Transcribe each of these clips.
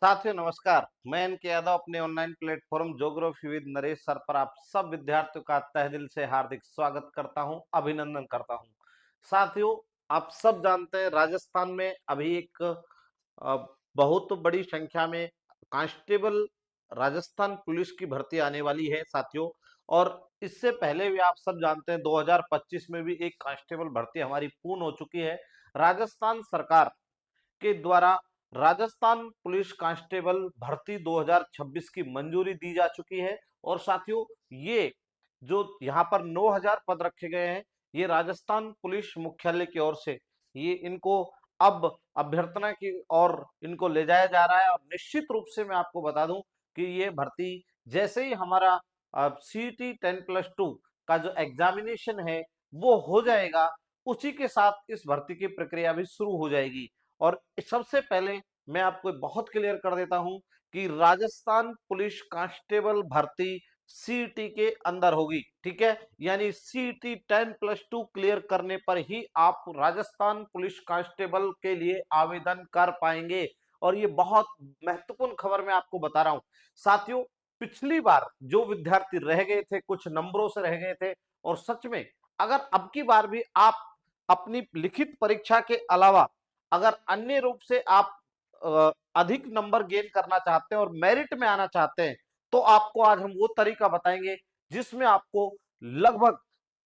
साथियों नमस्कार। मैं एनके यादव अपने online platform geography with Naresh sir पर आप सब विद्यार्थियों का तहे दिल से हार्दिक स्वागत करता हूं, अभिनंदन करता हूं। साथियों, आप सब जानते हैं राजस्थान में अभी एक बहुत बड़ी संख्या में कांस्टेबल राजस्थान पुलिस की भर्ती आने वाली है साथियों। और इससे पहले भी आप सब जानते हैं 2025 में भी एक कांस्टेबल भर्ती हमारी पूर्ण हो चुकी है। राजस्थान सरकार के द्वारा राजस्थान पुलिस कांस्टेबल भर्ती 2026 की मंजूरी दी जा चुकी है। और साथियों, ये जो यहाँ पर 9000 पद रखे गए हैं, ये राजस्थान पुलिस मुख्यालय की ओर से ये इनको अब अभ्यर्थना की और इनको ले जाया जा रहा है। और निश्चित रूप से मैं आपको बता दूं कि ये भर्ती जैसे ही हमारा सीटी 10+2 का जो एग्जामिनेशन है वो हो जाएगा, उसी के साथ इस भर्ती की प्रक्रिया भी शुरू हो जाएगी। और सबसे पहले मैं आपको बहुत क्लियर कर देता हूं कि राजस्थान पुलिस कांस्टेबल भर्ती सीटी के अंदर होगी, ठीक है। यानी सीटी 10+2 क्लियर करने पर ही आप राजस्थान पुलिस कांस्टेबल के लिए आवेदन कर पाएंगे। और ये बहुत महत्वपूर्ण खबर मैं आपको बता रहा हूं साथियों। पिछली बार जो विद्यार्थी रह गए थे, कुछ नंबरों से रह गए थे, और सच में अगर अब की बार भी आप अपनी लिखित परीक्षा के अलावा अगर अन्य रूप से आप अधिक नंबर गेन करना चाहते हैं और मेरिट में आना चाहते हैं, तो आपको आज हम वो तरीका बताएंगे जिसमें आपको लगभग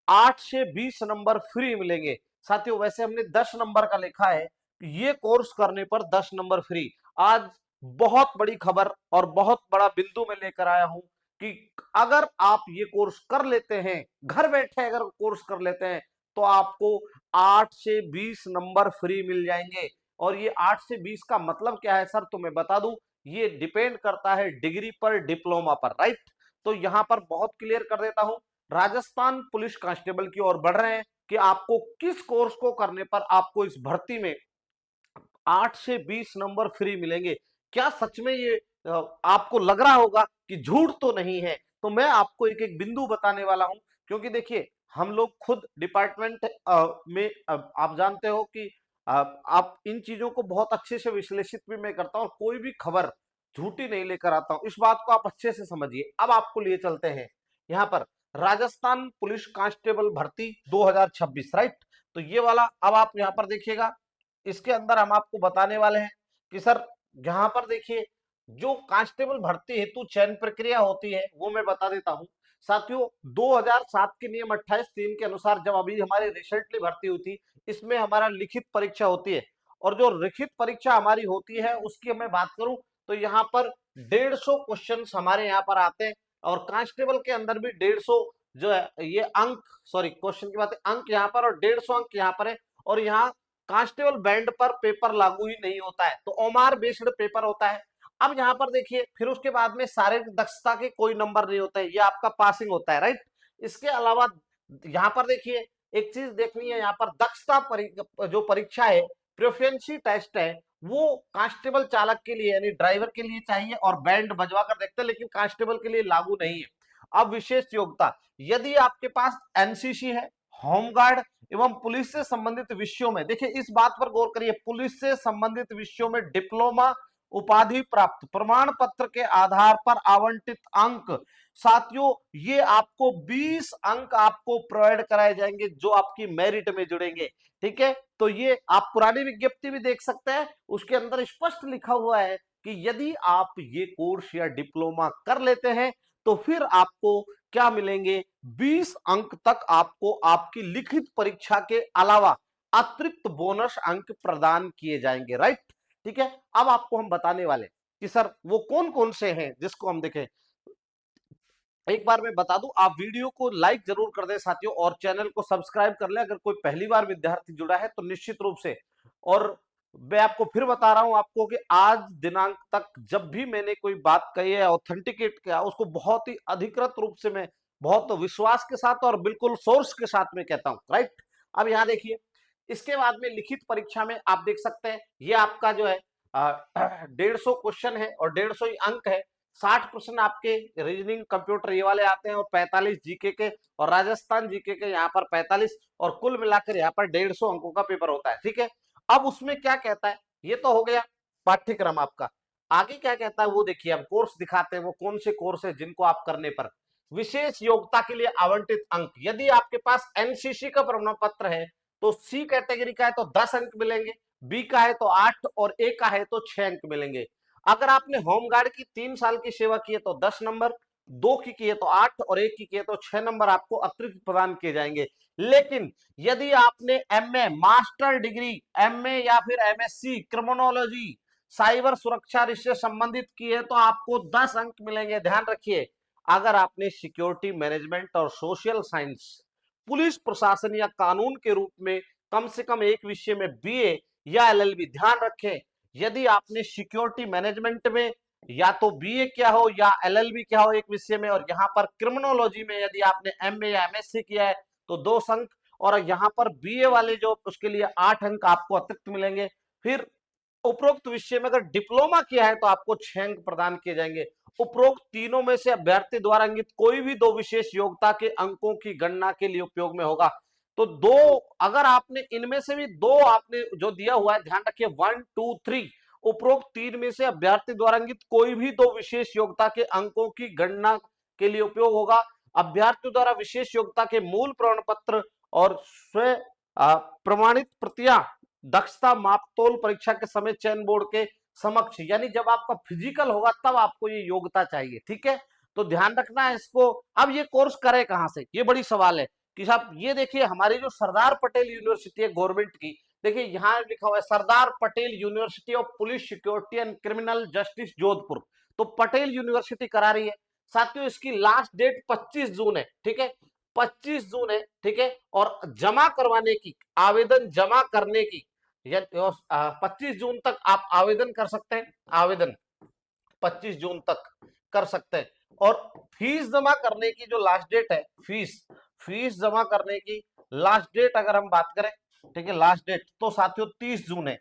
8 से 20 नंबर फ्री मिलेंगे। साथियों, वैसे हमने 10 नंबर का लिखा है कि ये कोर्स करने पर 10 नंबर फ्री। आज बहुत बड़ी खबर और बहुत बड़ा बिंदु में लेकर आया हूं कि अगर आप ये कोर्स कर लेते हैं, घर बैठे अगर कोर्स कर लेते हैं, तो आपको 8 से 20 नंबर फ्री मिल जाएंगे। और ये 8 से 20 का मतलब क्या है सर, तो मैं बता दूं, ये डिपेंड करता है डिग्री पर, डिप्लोमा पर, राइट। तो यहां पर बहुत क्लियर कर देता हूं, राजस्थान पुलिस कांस्टेबल की ओर बढ़ रहे हैं कि आपको किस कोर्स को करने पर आपको इस भर्ती में 8 से 20 नंबर फ्री मिलेंगे। क्या सच में ये आपको लग रहा होगा कि झूठ तो नहीं है? तो मैं आपको एक एक बिंदु बताने वाला हूं, क्योंकि देखिए हम लोग खुद डिपार्टमेंट में आप जानते हो कि आप इन चीजों को बहुत अच्छे से विश्लेषित भी मैं करता हूं और कोई भी खबर झूठी नहीं लेकर आता हूं। इस बात को आप अच्छे से समझिए। अब आपको लिए चलते हैं यहां पर राजस्थान पुलिस कांस्टेबल भर्ती 2026, राइट। तो ये वाला अब आप यहां पर देखिएगा, इसके अंदर हम आपको बताने वाले हैं कि सर यहां पर देखिए जो कांस्टेबल भर्ती हेतु चयन प्रक्रिया होती है वो मैं बता देता हूं साथियों। 2007 के नियम 28(3) के अनुसार जब अभी हमारी रिसेंटली भर्ती हुई थी, इसमें हमारा लिखित परीक्षा होती है। और जो लिखित परीक्षा हमारी होती है उसकी मैं बात करूं तो यहाँ पर 150 क्वेश्चन हमारे यहाँ पर आते हैं। और कांस्टेबल के अंदर भी 150 जो है ये अंक, सॉरी क्वेश्चन की बात है, अंक यहाँ पर और 150 अंक यहाँ पर है। और यहाँ कांस्टेबल बैंड पर पेपर लागू ही नहीं होता है, तो ओमार बेस्ड पेपर होता है। अब यहां पर देखिए फिर उसके बाद में शारीरिक दक्षता के कोई नंबर नहीं होता है, ये आपका पासिंग होता है, राइट। इसके अलावा यहां पर देखिए एक चीज देखनी है, यहां पर दक्षता जो परीक्षा है, प्रोफिशिएंसी टेस्ट है, वो कांस्टेबल चालक के लिए यानी ड्राइवर के लिए चाहिए और बैंड बजवा कर देखते हैं, लेकिन कांस्टेबल के लिए लागू नहीं है। अब विशेष योग्यता, यदि आपके पास एनसीसी है, होमगार्ड एवं पुलिस से संबंधित विषयों में, देखिए इस बात पर गौर करिए, पुलिस से संबंधित विषयों में डिप्लोमा उपाधि प्राप्त, प्रमाण पत्र के आधार पर आवंटित अंक, साथियों ये आपको 20 अंक आपको प्रोवाइड कराए जाएंगे जो आपकी मेरिट में जुड़ेंगे, ठीक है। तो ये आप पुरानी विज्ञप्ति भी देख सकते हैं, उसके अंदर स्पष्ट लिखा हुआ है कि यदि आप ये कोर्स या डिप्लोमा कर लेते हैं तो फिर आपको क्या मिलेंगे, 20 अंक तक आपको आपकी लिखित परीक्षा के अलावा अतिरिक्त बोनस अंक प्रदान किए जाएंगे, राइट। ठीक है, अब आपको हम बताने वाले कि सर वो कौन कौन से हैं जिसको हम देखें। एक बार मैं बता दूं, आप वीडियो को लाइक जरूर कर दें साथियों, और चैनल को सब्सक्राइब कर ले अगर कोई पहली बार विद्यार्थी जुड़ा है तो निश्चित रूप से। और मैं आपको फिर बता रहा हूं आपको कि आज दिनांक तक जब भी मैंने कोई बात कही है, ऑथेंटिकेट किया, उसको बहुत ही अधिकृत रूप से मैं बहुत विश्वास के साथ और बिल्कुल सोर्स के साथ में कहता हूं, राइट। अब यहां देखिए, इसके बाद में लिखित परीक्षा में आप देख सकते हैं ये आपका जो है 150 क्वेश्चन है और 150 ही अंक है। 60 प्रश्न आपके रीजनिंग कंप्यूटर ये वाले आते हैं और 45 जीके के, और राजस्थान जीके के यहाँ पर 45, और कुल मिलाकर यहाँ पर 150 अंकों का पेपर होता है, ठीक है। अब उसमें क्या कहता है, ये तो हो गया पाठ्यक्रम आपका। आगे क्या कहता है वो देखिए, अब कोर्स दिखाते हैं वो कौन से कोर्स है जिनको आप करने पर विशेष योग्यता के लिए आवंटित अंक, यदि आपके पास एनसीसी का प्रमाण पत्र है तो सी कैटेगरी का है तो 10 अंक मिलेंगे, बी का है तो 8 और ए का है तो 6 अंक मिलेंगे। अगर आपने होमगार्ड की 3 साल की सेवा की है तो 10 नंबर, 2 की है तो 8 और 1 की है तो 6 नंबर आपको अतिरिक्त प्रदान किए जाएंगे। लेकिन यदि आपने एमए मास्टर डिग्री, एमए या फिर एमएससी क्रिमिनोलॉजी साइबर सुरक्षा से संबंधित की है तो आपको 10 अंक मिलेंगे। ध्यान रखिए, अगर आपने सिक्योरिटी मैनेजमेंट और सोशल साइंस, पुलिस प्रशासन या कानून के रूप में कम से कम एक विषय में बीए या एलएलबी, ध्यान रखें यदि आपने सिक्योरिटी मैनेजमेंट में या तो बीए क्या हो या एलएलबी क्या हो एक विषय में, और यहाँ पर क्रिमिनोलॉजी में यदि आपने एमए या एमएससी किया है तो 2 अंक, और यहाँ पर बीए वाले जो उसके लिए 8 अंक आपको अतिरिक्त मिलेंगे। फिर उपरोक्त विषय में अगर डिप्लोमा किया है तो आपको 6 अंक प्रदान किए जाएंगे। उपरोक्त तीनों में से अभ्यर्थी द्वारा अंकित कोई भी 2 विशेष योग्यता के अंकों की गणना के लिए उपयोग में होगा। तो 2, अगर आपने इनमें से भी 2 आपने जो दिया हुआ है, ध्यान रखिए 1 2 3, उपरोक्त 3 में से अभ्यर्थी द्वारा अंकित कोई भी 2 विशेष योग्यता के अंकों की गणना के लिए उपयोग होगा। अभ्यर्थी द्वारा विशेष योग्यता के मूल प्रमाण पत्र और स्व प्रमाणित प्रतियां दक्षता मापतोल परीक्षा के समय चयन बोर्ड के समक्ष, यानी जब आपका फिजिकल होगा तब आपको ये योग्यता चाहिए। ठीक है, तो ध्यान रखना है इसको। अब ये कोर्स करे कहां से, ये बड़ी सवाल है कि साहब ये देखिए हमारी जो सरदार पटेल यूनिवर्सिटी है गवर्नमेंट की, देखिए यहाँ लिखा हुआ है Sardar Patel university of police security and criminal justice Jodhpur, तो पटेल यूनिवर्सिटी करा रही है। साथियों इसकी लास्ट डेट 25 जून है। ठीक है, 25 जून है। ठीक है, और जमा करवाने की, आवेदन जमा करने की 25 जून तक आप आवेदन कर सकते हैं, आवेदन 25 जून तक कर सकते हैं। और फीस जमा करने की जो लास्ट डेट है, फीस जमा करने की लास्ट डेट अगर हम बात करें, ठीक है, लास्ट डेट तो साथियों 30 जून है।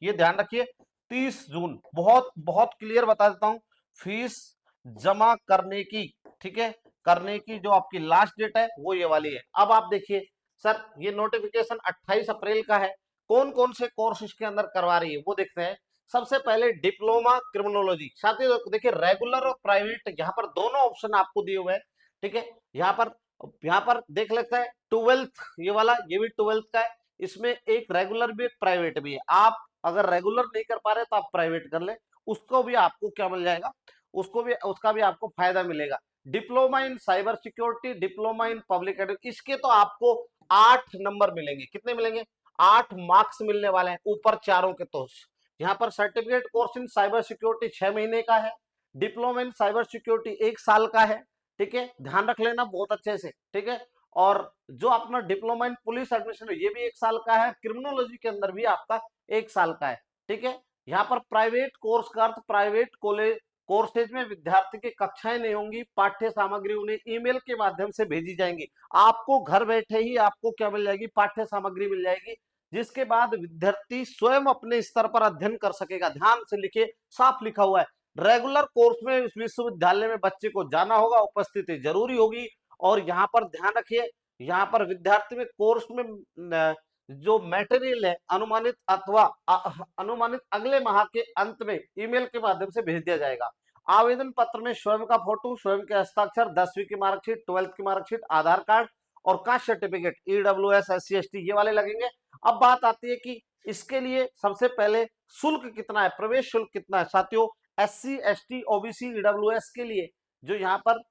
ये ध्यान रखिए 30 जून, बहुत बहुत क्लियर बता देता हूं, फीस जमा करने की, ठीक है, करने की जो आपकी लास्ट डेट है वो ये वाली है। अब आप देखिए सर ये नोटिफिकेशन 28 अप्रैल का है, कौन कौन से कोर्स इसके अंदर करवा रही है वो देखते हैं। सबसे पहले डिप्लोमा क्रिमिनोलॉजी, साथियों देखिए रेगुलर और प्राइवेट यहाँ पर दोनों ऑप्शन आपको दिए हुए हैं। ठीक है, यहाँ पर देख लेते हैं 12th, ये वाला ये भी 12th का है, इसमें एक रेगुलर भी एक प्राइवेट भी है। आप अगर रेगुलर नहीं कर पा रहे तो आप प्राइवेट कर ले, उसको भी आपको क्या मिल जाएगा, उसका भी आपको फायदा मिलेगा। Diploma in cyber security, diploma in public administration, इसके तो आपको 8 नंबर मिलेंगे। कितने मिलेंगे, 8 मार्क्स मिलने वाले हैं ऊपर चारों के। तो यहाँ पर certificate course in cyber security 6 महीने का है, डिप्लोमा इन साइबर सिक्योरिटी 1 साल का है। ठीक है, ध्यान रख लेना बहुत अच्छे से। ठीक है, और जो अपना डिप्लोमा इन पुलिस एडमिनिस्ट्रेशन ये भी 1 साल का है, क्रिमिनोलॉजी के अंदर भी आपका 1 साल का है। ठीक है, यहाँ पर प्राइवेट कोर्स का अर्थ प्राइवेट कॉलेज कोर्सेज में विद्यार्थी की कक्षाएं नहीं होंगी, पाठ्य सामग्री उन्हें ईमेल के माध्यम से भेजी जाएंगी। आपको घर बैठे ही आपको क्या मिल जाएगी, पाठ्य सामग्री मिल जाएगी, जिसके बाद विद्यार्थी स्वयं अपने स्तर पर अध्ययन कर सकेगा। ध्यान से लिखिए, साफ लिखा हुआ है रेगुलर कोर्स में विश्वविद्यालय में बच्चे को जाना होगा, उपस्थिति जरूरी होगी। और यहाँ पर ध्यान रखिए, यहाँ पर विद्यार्थी में कोर्स में जो मटेरियल है अनुमानित अगले माह के अंत में ईमेल के माध्यम से भेज दिया जाएगा। आवेदन पत्र में स्वयं का फोटो, स्वयं के हस्ताक्षर, 10वीं की मार्कशीट, 12th की मार्कशीट, आधार कार्ड और caste certificate, EWS, SC ST ये वाले लगेंगे। अब बात आती है कि इसके लिए सबसे पहले शुल्क कितना है, प्रवेश शुल्क कितना है। साथियों SC ST OBC EWS के लिए जो यहाँ पर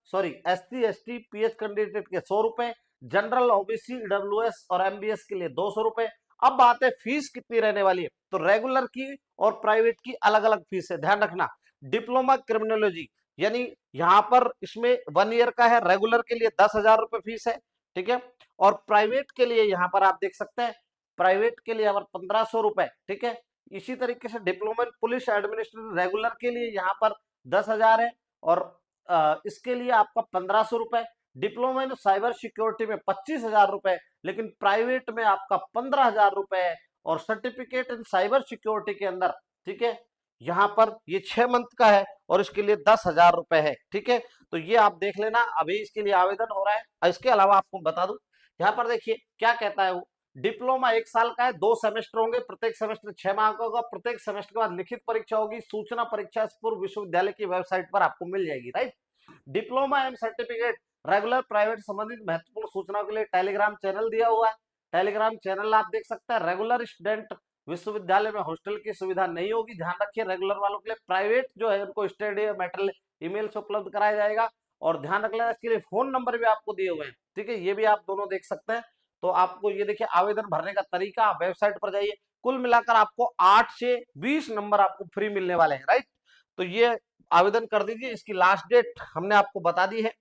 SC ST PH कैंडिडेट के 100 रुपए, जनरल OBC EWS और MBS के लिए 200 रुपए। अब बात है फीस कितनी रहने वाली है, तो रेगुलर की और प्राइवेट की अलग अलग फीस है, ध्यान रखना। डिप्लोमा क्रिमिनोलॉजी यानी यहाँ पर इसमें 1 ईयर का है, रेगुलर के लिए 10,000 रुपए फीस है। ठीक है, और प्राइवेट के लिए यहाँ पर आप देख सकते हैं, प्राइवेट के लिए यहाँ पर 1500 रुपए। ठीक है, इसी तरीके से डिप्लोमा पुलिस एडमिनिस्ट्रेशन रेगुलर के लिए यहाँ पर 10,000 है, और इसके लिए आपका 1500 रुपए। डिप्लोमा इन साइबर सिक्योरिटी में 25,000 रुपए, लेकिन प्राइवेट में आपका 15,000 रुपए है। और सर्टिफिकेट इन साइबर सिक्योरिटी के अंदर, ठीक है, यहाँ पर ये 6 मंथ का है और इसके लिए 10,000 रुपए है। ठीक है, तो ये आप देख लेना, अभी इसके लिए आवेदन हो रहा है। इसके अलावा आपको बता दूं, यहाँ पर देखिए क्या कहता है वो, डिप्लोमा 1 साल का है, 2 सेमेस्टर होंगे, प्रत्येक सेमेस्टर 6 माह का होगा, प्रत्येक सेमेस्टर के बाद लिखित परीक्षा होगी, सूचना परीक्षा पूर्व विश्वविद्यालय की वेबसाइट पर आपको मिल जाएगी, right. Diploma and certificate regular private संबंधित महत्वपूर्ण सूचनाओं के लिए टेलीग्राम चैनल दिया हुआ है, टेलीग्राम चैनल आप देख सकते हैं। रेगुलर स्टूडेंट विश्वविद्यालय में हॉस्टल की सुविधा नहीं होगी, ध्यान रखिए। रेगुलर वालों के लिए प्राइवेट जो है उनको स्टडी मटेरियल ईमेल से उपलब्ध कराया जाएगा। और ध्यान रख लेना, इसके लिए फोन नंबर भी आपको दिए हुए हैं, ठीक है, ये भी आप दोनों देख सकते हैं। तो आपको ये देखिए आवेदन भरने का तरीका, आप वेबसाइट पर जाइए। कुल मिलाकर आपको 8 से 20 नंबर आपको फ्री मिलने वाले हैं, राइट। तो ये आवेदन कर दीजिए, इसकी लास्ट डेट हमने आपको बता दी है,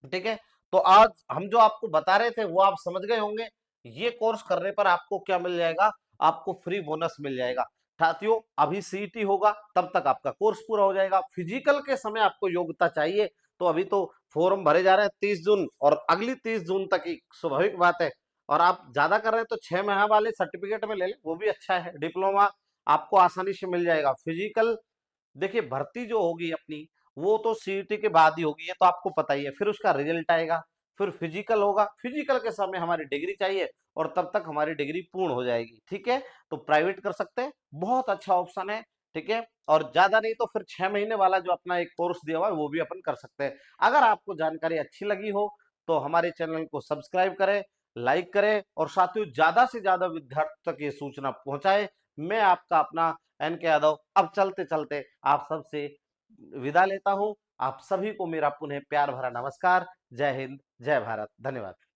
ठीक है। तो आज हम जो आपको बता रहे थे वो आप समझ गए होंगे। ये कोर्स करने पर आपको क्या मिल जाएगा, आपको फ्री बोनस मिल जाएगा। साथियों अभी सीईटी होगा तब तक आपका कोर्स पूरा हो जाएगा। फिजिकल के समय आपको योग्यता चाहिए, तो अभी तो फॉर्म भरे जा रहे हैं 30 जून और अगली 30 जून तक ही, स्वाभाविक बात है। और आप ज्यादा कर रहे हैं तो 6 माह वाले सर्टिफिकेट में ले लें, वो भी अच्छा है। डिप्लोमा आपको आसानी से मिल जाएगा। फिजिकल देखिए भर्ती जो होगी अपनी, वो तो सीईटी के बाद ही होगी, ये तो आपको पता ही है। फिर उसका रिजल्ट आएगा, फिर फिजिकल होगा, फिजिकल के समय हमारी डिग्री चाहिए और तब तक हमारी डिग्री पूर्ण हो जाएगी, ठीक है। तो प्राइवेट कर सकते हैं, बहुत अच्छा ऑप्शन है, ठीक है। और ज्यादा नहीं तो फिर 6 महीने वाला जो अपना एक कोर्स दिया हुआ है वो भी अपन कर सकते हैं। अगर आपको जानकारी अच्छी लगी हो तो हमारे चैनल को सब्सक्राइब करें, लाइक करें और साथियों ज्यादा से ज्यादा विद्यार्थियों तक ये सूचना पहुंचाए। मैं आपका अपना एन के यादव अब चलते चलते आप सबसे विदा लेता हूं। आप सभी को मेरा पुनः प्यार भरा नमस्कार। जय हिंद, जय भारत, धन्यवाद।